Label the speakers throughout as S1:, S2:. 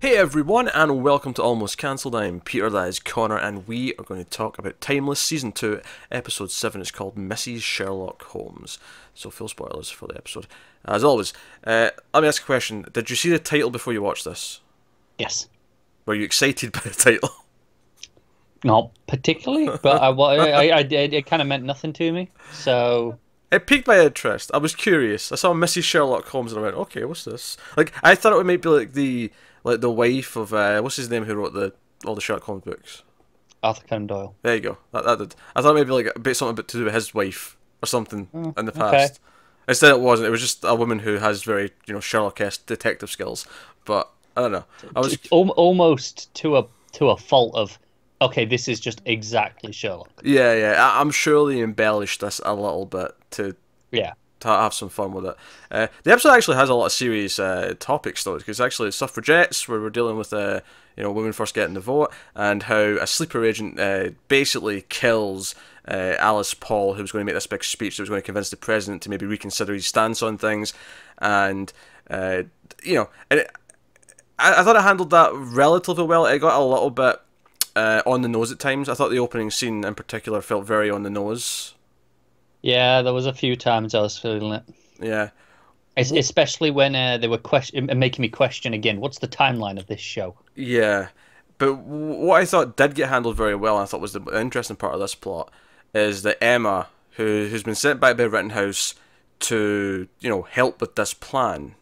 S1: Hey everyone, and welcome to Almost Cancelled. I'm Peter, that is Connor, and we are going to talk about Timeless Season 2, Episode 7. It's called Mrs. Sherlock Holmes. So, full spoilers for the episode. As always, let me ask a question. Did you see the title before you watched this?
S2: Yes.
S1: Were you excited by the title?
S2: Not particularly, but it kind of meant nothing to me. So,
S1: It piqued my interest. I was curious. I saw Mrs. Sherlock Holmes and I went, okay, what's this? Like, I thought it would maybe like the wife of, what's his name who wrote all the Sherlock Holmes books?
S2: Arthur Conan Doyle.
S1: There you go. That did. I thought maybe like a bit something to do with his wife or something
S2: Oh,
S1: in the
S2: okay.
S1: past. Instead, it wasn't. It was just a woman who has very Sherlock-esque detective skills. But I don't know. I was
S2: Almost to a fault of, okay, this is just exactly Sherlock.
S1: yeah. I'm sure they embellished this a little bit
S2: Yeah.
S1: to have some fun with it. The episode actually has a lot of serious topics though, because actually it's suffragettes, where we're dealing with women first getting the vote, and how a sleeper agent basically kills Alice Paul, who was going to make this big speech that was going to convince the president to maybe reconsider his stance on things, and and I thought it handled that relatively well. It got a little bit on the nose at times. I thought the opening scene in particular felt very on the nose.
S2: Yeah, there was a few times I was feeling it.
S1: Yeah.
S2: Especially when they were making me question again, what's the timeline of this show?
S1: Yeah, but what I thought did get handled very well, and I thought was the interesting part of this plot, is that Emma, who's been sent back by Rittenhouse to help with this plan,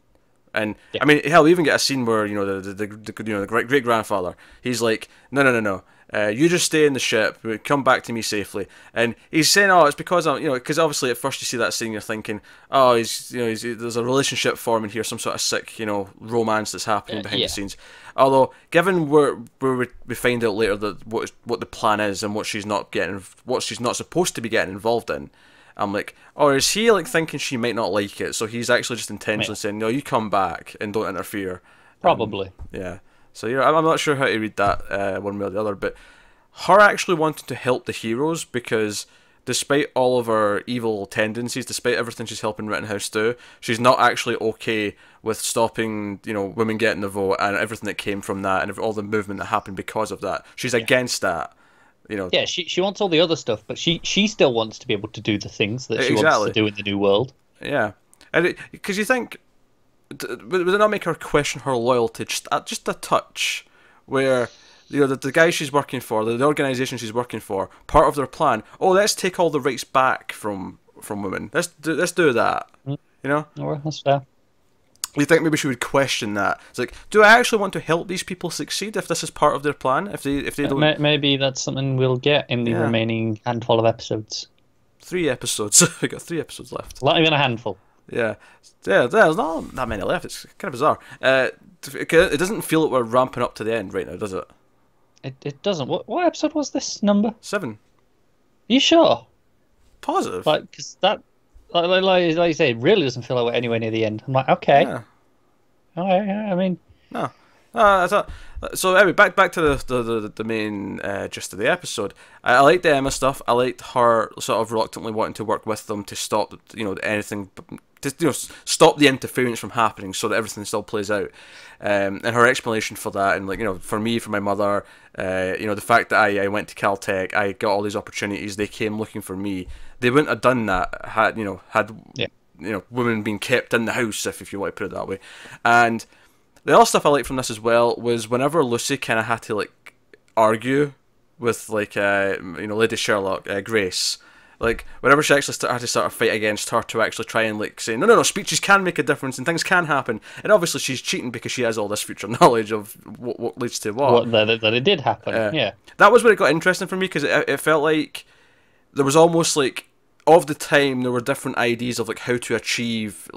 S1: and
S2: Yeah.
S1: I mean hell, we even get a scene where the great grandfather, he's like, no. You just stay in the ship. Come back to me safely. And he's saying, "Oh, it's because because obviously at first you see that scene, you're thinking, oh, there's a relationship forming here, some sort of sick, romance that's happening behind the
S2: Yeah.
S1: scenes." Although, given where we find out later that what the plan is and what she's not supposed to be getting involved in, I'm like, or is he like thinking she might not like it, so he's actually just intentionally
S2: Yeah.
S1: saying, "No, you come back and don't interfere."
S2: Probably.
S1: Yeah. So I'm not sure how to read that one way or the other, but her actually wanting to help the heroes, because despite all of her evil tendencies, despite everything she's helping Rittenhouse do, she's not actually okay with stopping women getting the vote and everything that came from that and all the movement that happened because of that. She's
S2: Yeah.
S1: against that. You know
S2: Yeah, she wants all the other stuff, but she still wants to be able to do the things that she wants to
S1: exactly.
S2: do in the new world.
S1: Yeah, and because you think. Would it not make her question her loyalty just a touch? Where the guy she's working for, the organisation she's working for, part of their plan. Oh, let's take all the rights back from women. Let's do that.
S2: Mm.
S1: You know.
S2: Oh, that's fair.
S1: You think maybe she would question that? It's like, do I actually want to help these people succeed if this is part of their plan? If they don't,
S2: Maybe that's something we'll get in the
S1: yeah,
S2: remaining handful of episodes.
S1: 3 episodes. We got 3 episodes left.
S2: Not even a handful.
S1: Yeah, there's not that many left. It's kind of bizarre. It doesn't feel like we're ramping up to the end right now, does it?
S2: It doesn't. What episode was this number? Are
S1: 7.
S2: you sure?
S1: Positive.
S2: Like, because that, like you say, it really doesn't feel like we're anywhere near the end. I'm like, okay.
S1: Yeah.
S2: All right, I mean,
S1: No. I thought. So anyway, back to the main gist of the episode. I liked the Emma stuff. I liked her sort of reluctantly wanting to work with them to stop anything, to stop the interference from happening, so that everything still plays out. And her explanation for that, and for me, for my mother, the fact that I went to Caltech, I got all these opportunities. They came looking for me. They wouldn't have done that had
S2: yeah.
S1: women being kept in the house, if you want to put it that way. And the other stuff I liked from this as well was whenever Lucy kind of had to argue with Lady Sherlock, Grace, whenever she actually had to start a fight against her to actually try and say no, speeches can make a difference and things can happen, and obviously she's cheating because she has all this future knowledge of what leads to what.
S2: That it did happen. Yeah.
S1: That was where it got interesting for me, because it felt like there was almost of the time there were different ideas of how to achieve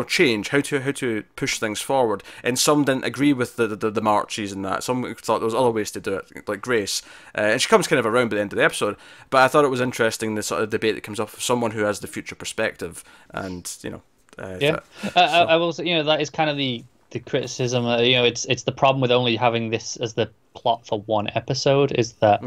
S1: change, how to push things forward, and some didn't agree with the marches and that. Some thought there was other ways to do it, like Grace, and she comes kind of around by the end of the episode. But I thought it was interesting, the sort of debate that comes up of someone who has the future perspective, and
S2: Yeah. I will say, that is kind of the criticism. It's the problem with only having this as the plot for one episode, is that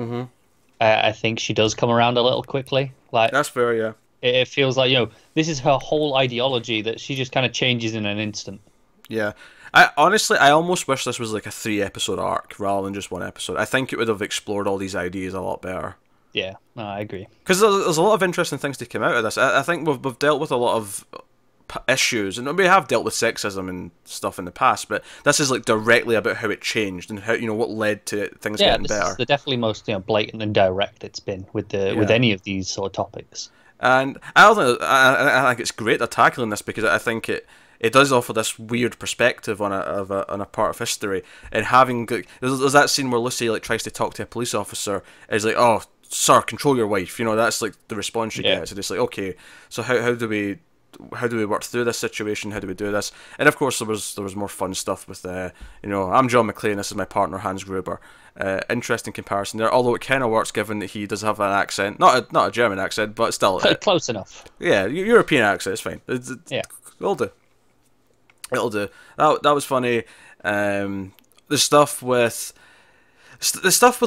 S2: I think she does come around a little quickly.
S1: That's fair, yeah.
S2: It feels like, this is her whole ideology that she just kind of changes in an instant.
S1: Yeah. I honestly, I almost wish this was like a 3 episode arc rather than just 1 episode. I think it would have explored all these ideas a lot better.
S2: Yeah, no, I agree.
S1: Because there's a lot of interesting things to come out of this. I think we've dealt with a lot of issues, and we have dealt with sexism and stuff in the past, but this is like directly about how it changed and how, you know, what led to things getting
S2: this
S1: better.
S2: is the definitely most, you know, blatant and direct it's been with with any of these sort of topics.
S1: And I think it's great they're tackling this because I think it does offer this weird perspective on a part of history, and having there's that scene where Lucy like tries to talk to a police officer, is like, oh sir, control your wife, you know, that's like the response she gets, and it's like, okay, so how do we work through this situation? How do we do this? And of course, there was more fun stuff with you know, I'm John McClane, this is my partner Hans Gruber. Interesting comparison there, although it kind of works given that he does have an accent, not a German accent, but still
S2: close enough.
S1: Yeah, European accent, it's fine.
S2: Yeah,
S1: it'll do. It'll do. That was funny. The stuff with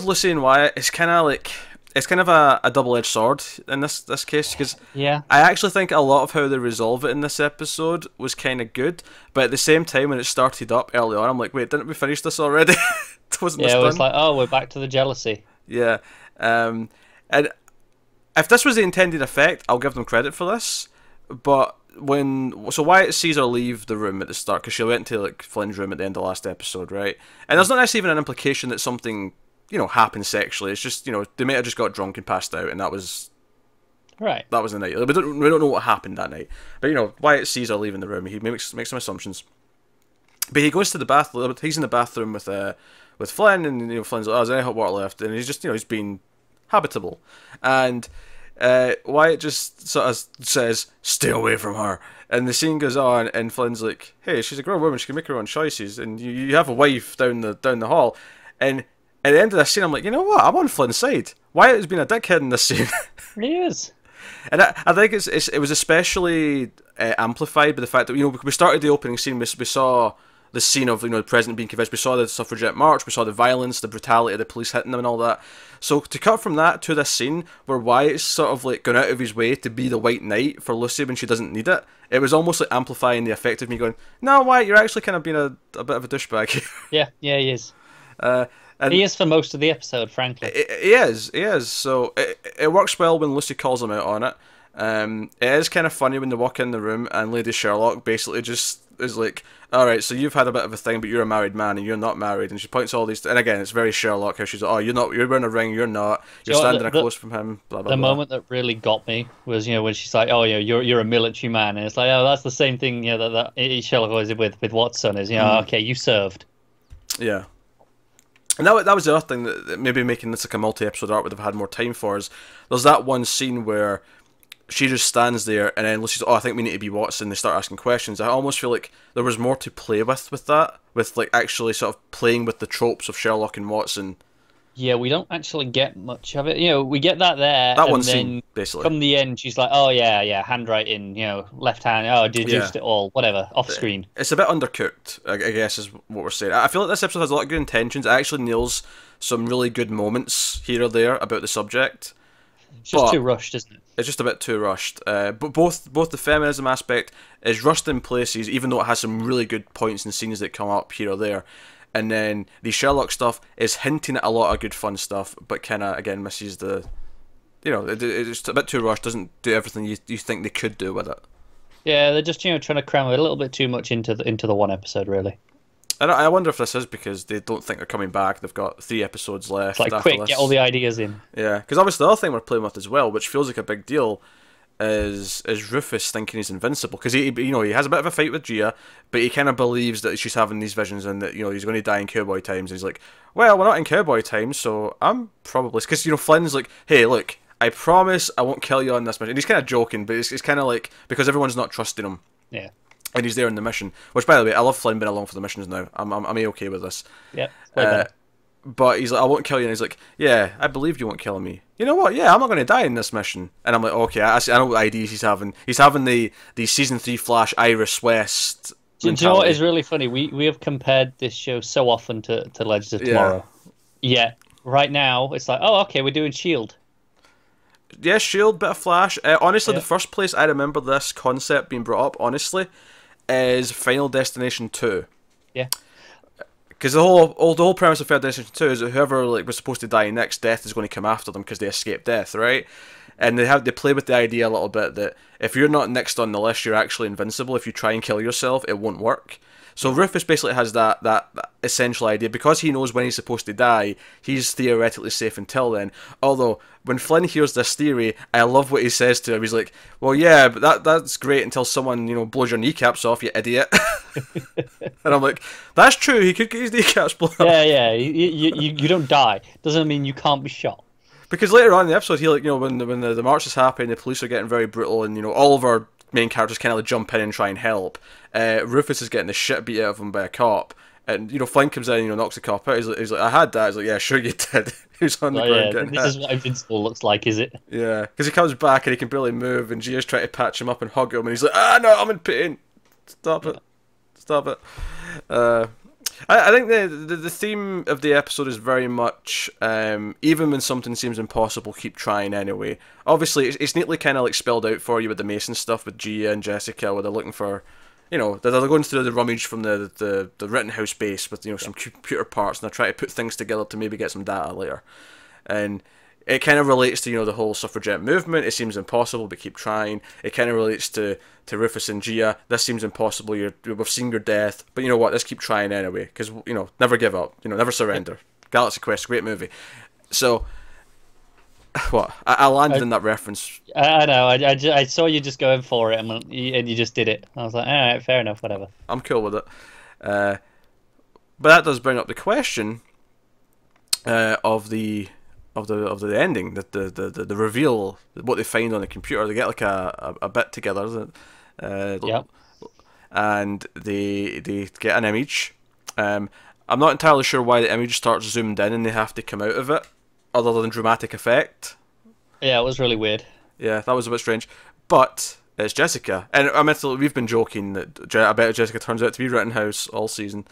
S1: Lucy and Wyatt is kind of like, it's kind of a double-edged sword in this case, because
S2: yeah,
S1: I actually think a lot of how they resolve it in this episode was kind of good, but at the same time when it started up early on, I'm like, wait, didn't we finish this already? Wasn't this
S2: it
S1: done?
S2: was like, oh, we're back to the jealousy.
S1: Yeah, and if this was the intended effect, I'll give them credit for this, but so Wyatt sees her leave the room at the start because she went to like Flynn's room at the end of the last episode, right? And there's not necessarily even an implication that something, you know, happened sexually. It's just, you know, they may have just got drunk and passed out, and that was
S2: right.
S1: That was the night. We don't know what happened that night, but you know, Wyatt sees her leaving the room. He makes some assumptions, but he goes to the bathroom. He's in the bathroom with Flynn, and you know, Flynn's like, oh, is there any hot water left? And he's just, you know, he's being habitable, and Wyatt just sort of says, stay away from her. And the scene goes on, and Flynn's like, hey, she's a grown woman, she can make her own choices, and you have a wife down the hall. And at the end of this scene, I'm like, you know what, I'm on Flynn's side. Wyatt has been a dickhead in this scene.
S2: He is.
S1: And I think it was especially amplified by the fact that, you know, we started the opening scene, we saw the scene of, you know, the president being convinced, we saw the suffragette march, we saw the violence, the brutality of the police hitting them and all that. So to cut from that to this scene where Wyatt's sort of like going out of his way to be the white knight for Lucy when she doesn't need it, it was almost like amplifying the effect of me going, no, Wyatt, you're actually kind of being a bit of a douchebag here.
S2: Yeah, he is.
S1: And
S2: he is for most of the episode, frankly.
S1: He is. So it works well when Lucy calls him out on it. It is kind of funny when they walk in the room and Lady Sherlock basically just is like, all right, so you've had a bit of a thing, but you're a married man and you're not married, and she points all these, and again, it's very Sherlock how she's like, oh, you're wearing a ring, you're not, you're standing close from him, blah blah blah.
S2: The moment that really got me was, you know, when she's like, oh, you know, you're a military man, and it's like, oh, that's the same thing, you know, that Sherlock always did with Watson, is, you know, okay, you served.
S1: Yeah. And that was the other thing that maybe making this like a multi-episode arc would have had more time for, is there's that one scene where she just stands there, and then Lucy's, oh, I think we need to be Watson. They start asking questions. I almost feel like there was more to play with that, with like actually sort of playing with the tropes of Sherlock and Watson.
S2: Yeah, we don't actually get much of it. You know, we get that there.
S1: That one scene, basically.
S2: Come the end, she's like, oh, yeah, handwriting, you know, left hand, oh, deduced it all, whatever, off screen. It's
S1: a bit undercooked, I guess, is what we're saying. I feel like this episode has a lot of good intentions. It actually nails some really good moments here or there about the subject.
S2: It's just too rushed, isn't it?
S1: It's just a bit too rushed. But both the feminism aspect is rushed in places, even though it has some really good points and scenes that come up here or there. And then the Sherlock stuff is hinting at a lot of good fun stuff, but kind of, again, misses the... You know, it's a bit too rushed, doesn't do everything you think they could do with it.
S2: Yeah, they're just, you know, trying to cram a little bit too much into the one episode, really.
S1: I wonder if this is because they don't think they're coming back. They've got 3 episodes left.
S2: It's like, quick, get all the ideas in.
S1: Yeah, because obviously the other thing we're playing with as well, which feels like a big deal, is Rufus thinking he's invincible. Because he has a bit of a fight with Gia, but he kind of believes that she's having these visions and that, you know, he's going to die in cowboy times. And he's like, well, we're not in cowboy times, so I'm probably... Because, you know, Flynn's like, hey, look, I promise I won't kill you on this mission. And he's kind of joking, but it's kind of like, because everyone's not trusting him.
S2: Yeah.
S1: And he's there in the mission. Which, by the way, I love Flynn being along for the missions now. I'm A-okay with this.
S2: Yeah.
S1: But he's like, I won't kill you. And he's like, yeah, I believed you won't kill me. You know what? Yeah, I'm not going to die in this mission. And I'm like, okay, I know what ideas he's having. He's having the Season 3 Flash Iris West mentality.
S2: Do you know what is really funny? We have compared this show so often to Legends of Tomorrow. Yeah. Right now, it's like, oh, okay, we're doing S.H.I.E.L.D.
S1: Yeah, S.H.I.E.L.D., bit of Flash. Honestly, the first place I remember this concept being brought up, honestly, is Final Destination 2.
S2: Yeah.
S1: Because the whole premise of Final Destination 2 is that whoever like was supposed to die next, death is going to come after them because they escaped death, right? And they play with the idea a little bit that if you're not next on the list, you're actually invincible. If you try and kill yourself, it won't work. So Rufus basically has that essential idea. Because he knows when he's supposed to die, he's theoretically safe until then. Although, when Flynn hears this theory, I love what he says to him. He's like, well, yeah, but that's great until someone, blows your kneecaps off, you idiot. And I'm like, that's true, he could get his kneecaps blown off.
S2: Yeah, you don't die. Doesn't mean you can't be shot.
S1: Because later on in the episode, he when the march is happening, the police are getting very brutal, and all of our main characters kind of like jump in and try and help. Rufus is getting the shit beat out of him by a cop, and Flynn comes in and knocks the cop out. He's like, I had that. He's like, yeah, sure you did. He was on the ground getting hit.
S2: This is what Invincible looks like, is it?
S1: Yeah, because he comes back and he can barely move, and Gia's trying to patch him up and hug him, and he's like, no, I'm in pain. Stop it. I think the theme of the episode is very much, even when something seems impossible, keep trying anyway. Obviously, it's neatly kind of like spelled out for you with the Mason stuff with Gia and Jessica, where they're looking for, they're going through the rummage from the Rittenhouse base with some computer parts, and they're trying to put things together to maybe get some data later. And it kind of relates to the whole suffragette movement. It seems impossible, but keep trying. It kind of relates to Rufus and Gia. This seems impossible. We've seen your death, but you know what? Let's keep trying anyway, because never give up. Never surrender. Galaxy Quest, great movie. So, what? I landed in that reference.
S2: I know. I saw you just going for it, and you just did it. I was like, all right, fair enough, whatever.
S1: I'm cool with it. But that does bring up the question of the ending, the reveal, what they find on the computer. They get like a bit together, isn't it?
S2: Yep.
S1: And they get an image. I'm not entirely sure why the image starts zoomed in and they have to come out of it, other than dramatic effect.
S2: Yeah, it was really weird.
S1: Yeah, that was a bit strange. But it's Jessica, and we've been joking that I bet Jessica turns out to be Rittenhouse all season.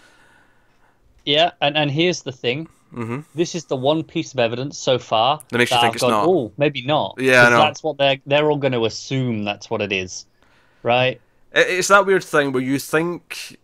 S2: Yeah, and here's the thing.
S1: Mm-hmm.
S2: This is the one piece of evidence so far
S1: that makes you think it's not.
S2: Oh, maybe not.
S1: Yeah, I know.
S2: That's what they're all going to assume. That's what it is, right?
S1: It's that weird thing where you think.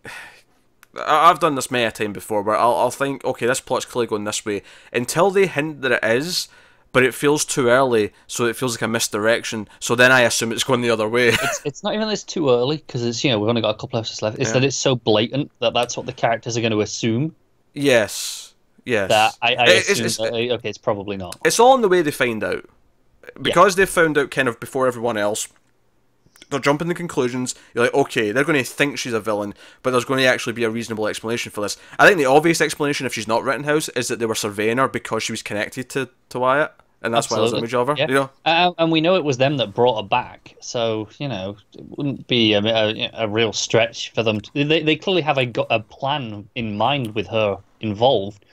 S1: I've done this many a time before, where I'll think, okay, this plot's clearly going this way, until they hint that it is, but it feels too early, so it feels like a misdirection. So then I assume it's going the other way.
S2: It's not even that it's too early, because it's we've only got a couple episodes left. It's that it's so blatant that that's what the characters are going to assume.
S1: Yes.
S2: That I assume okay, it's probably not.
S1: It's all in the way they find out. Because they've found out kind of before everyone else, they're jumping to conclusions. You're like, okay, they're going to think she's a villain, but there's going to actually be a reasonable explanation for this. I think the obvious explanation, if she's not Rittenhouse, is that they were surveying her because she was connected to Wyatt, and that's why there's an image of her.
S2: Yeah. And we know it was them that brought her back, so it wouldn't be a real stretch for them. They clearly have a plan in mind with her involved.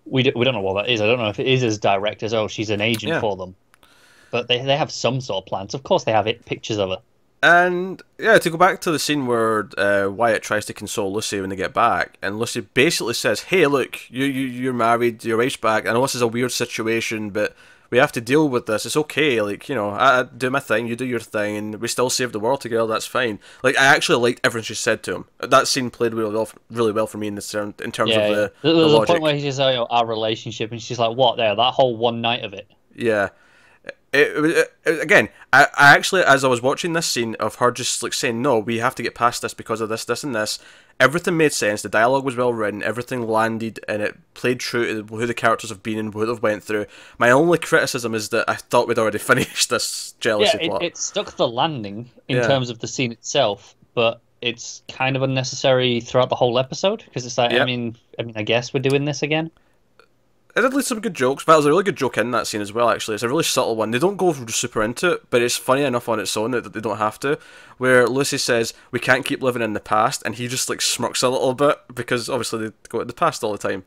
S2: We don't know what that is. I don't know if it is as direct as, she's an agent for them. But they have some sort of plans. Of course they have pictures of her.
S1: And, to go back to the scene where Wyatt tries to console Lucy when they get back, and Lucy basically says, hey, look, you're married, your wife's back, I know this is a weird situation, but we have to deal with this, it's okay, I do my thing, you do your thing, and we still save the world together, that's fine. I actually liked everything she said to him. That scene played really well for me in terms of the
S2: There's
S1: logic.
S2: a point where he says, our relationship, and she's like, what, that whole one night of it?
S1: Yeah. Again, I actually, as I was watching this scene of her just saying, no, we have to get past this because of this, this, and this, everything made sense. The dialogue was well written, everything landed, and it played true to who the characters have been and what they've went through. My only criticism is that I thought we'd already finished this jealousy plot.
S2: It stuck the landing in terms of the scene itself, but it's kind of unnecessary throughout the whole episode because it's like, I mean, I guess we're doing this again.
S1: It did lead some good jokes. But there's a really good joke in that scene as well, actually. It's a really subtle one. They don't go super into it, but it's funny enough on its own that they don't have to. Where Lucy says, we can't keep living in the past, and he just smirks a little bit, because obviously they go to the past all the time.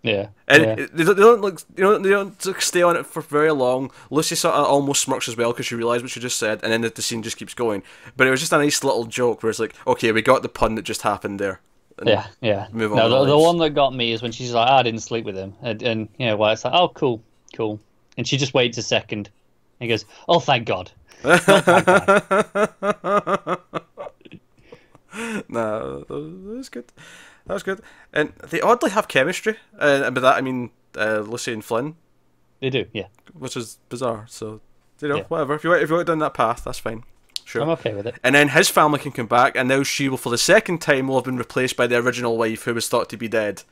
S2: Yeah.
S1: And they don't stay on it for very long. Lucy sort of almost smirks as well, because she realised what she just said, and then the scene just keeps going. But it was just a nice little joke, where it's like, okay, we got the pun that just happened there.
S2: Yeah.
S1: Move on.
S2: No, the one that got me is when she's like, I didn't sleep with him. And well, it's like, oh, cool. And she just waits a second. And he goes, oh, thank God. Oh, thank God.
S1: that was good. That was good. And they oddly have chemistry. And by that I mean Lucy and Flynn.
S2: They do, yeah.
S1: Which is bizarre. So, whatever. If you want down that path, that's fine. Sure.
S2: I'm okay with it.
S1: And then his family can come back, and now she will, for the second time, will have been replaced by the original wife who was thought to be dead.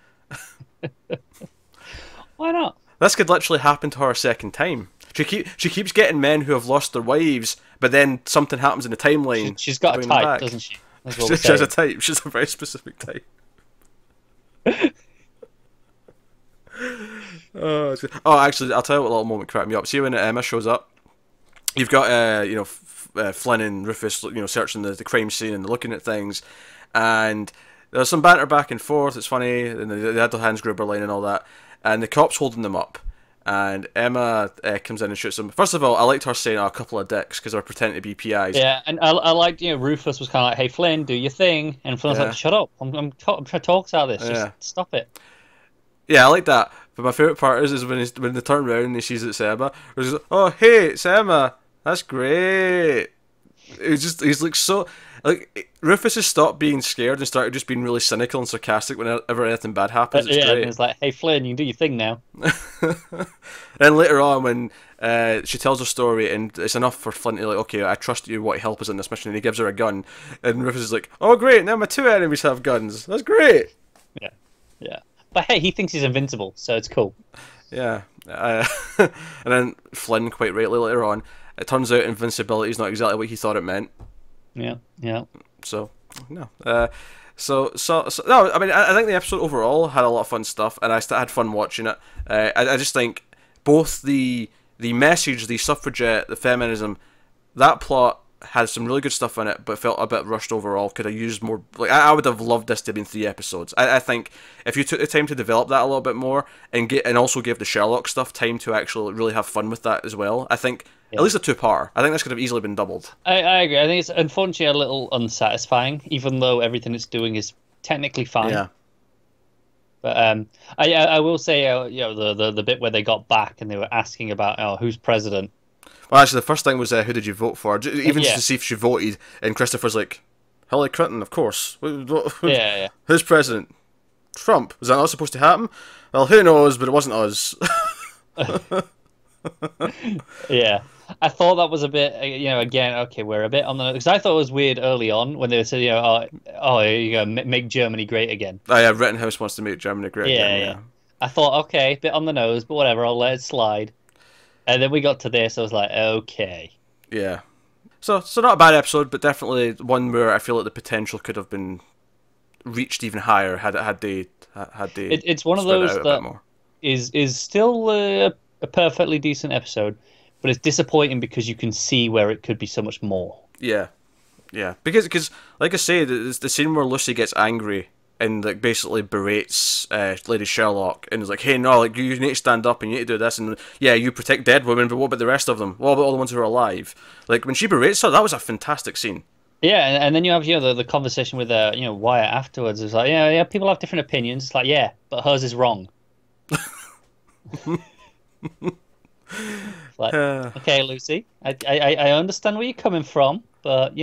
S2: Why not?
S1: This could literally happen to her a second time. She keeps getting men who have lost their wives, but then something happens in the timeline.
S2: She's got a type, doesn't she?
S1: She has a type. She's a very specific type. Actually, I'll tell you what little moment cracked me up. See when Emma shows up, you've got Flynn and Rufus, searching the crime scene and looking at things, and there's some banter back and forth. It's funny, and they had the Hansgruber line and all that, and the cop's holding them up, and Emma comes in and shoots them. First of all, I liked her saying a couple of dicks because they're pretending to be PIs.
S2: Yeah, and I liked, Rufus was kind of like, "Hey Flynn, do your thing," and Flynn's like, "Shut up! I'm trying to talk about this. Just stop it."
S1: Yeah, I like that. But my favourite part is when they turn around and he sees it's Emma. He's like, "Oh, hey, it's Emma. That's great." He's like so like Rufus has stopped being scared and started just being really cynical and sarcastic whenever anything bad happens. It's great.
S2: And it's like, "Hey Flynn, you can do your thing now."
S1: Then later on, when she tells her story and it's enough for Flynn to like, "Okay, I trust you. What help us in this mission?" And he gives her a gun, and Rufus is like, "Oh great, now my two enemies have guns. That's great."
S2: Yeah. But hey, he thinks he's invincible, so it's cool.
S1: Yeah. And then Flynn, quite rightly later on, it turns out invincibility is not exactly what he thought it meant.
S2: Yeah.
S1: So, no. So no, I mean, I think the episode overall had a lot of fun stuff, and I had fun watching it. I just think both the message, the suffragette, the feminism, that plot had some really good stuff in it, but felt a bit rushed overall. Could have used more. Like I would have loved this to have been 3 episodes. I think if you took the time to develop that a little bit more and also give the Sherlock stuff time to actually really have fun with that as well, I think at least a 2-part. I think this could have easily been doubled.
S2: I agree. I think it's unfortunately a little unsatisfying, even though everything it's doing is technically fine.
S1: Yeah.
S2: But I will say, the bit where they got back and they were asking about who's president.
S1: Well, actually, the first thing was who did you vote for? Even just to see if she voted, and Christopher's like, Hillary Clinton, of course.
S2: Yeah.
S1: Who's president? Trump. Was that not supposed to happen? Well, who knows, but it wasn't us.
S2: Yeah. I thought that was a bit, again, okay, we're a bit on the... Because I thought it was weird early on when they were saying, make Germany great again.
S1: Oh, yeah, Rittenhouse wants to make Germany great again. Yeah.
S2: I thought, okay, bit on the nose, but whatever, I'll let it slide. And then we got to this, I was like, okay.
S1: Yeah. So not a bad episode, but definitely one where I feel like the potential could have been reached even higher had they
S2: It's one of those that is still a perfectly decent episode, but it's disappointing because you can see where it could be so much more. Yeah.
S1: Because like I say, the scene where Lucy gets angry and like basically berates Lady Sherlock and is like, "Hey, no, like you need to stand up and you need to do this, and yeah, you protect dead women, but what about the rest of them? What about all the ones who are alive?" Like when she berates her, that was a fantastic scene.
S2: Yeah, and then you have the conversation with Wyatt afterwards. It's like, yeah, people have different opinions. It's like, yeah, but hers is wrong. Like, okay, Lucy, I understand where you're coming from, but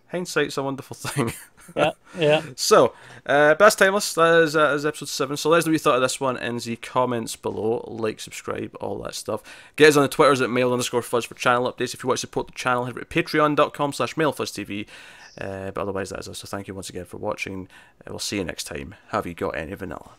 S1: hindsight's a wonderful thing.
S2: Yeah.
S1: So, that's Timeless. That is episode 7. So let us know what you thought of this one in the comments below. Like, subscribe, all that stuff. Get us on the Twitters at mail_fuzz for channel updates. If you want to support the channel, head over to patreon.com/mailfuzztv. But otherwise, that is us. So thank you once again for watching. We'll see you next time. Have you got any vanilla?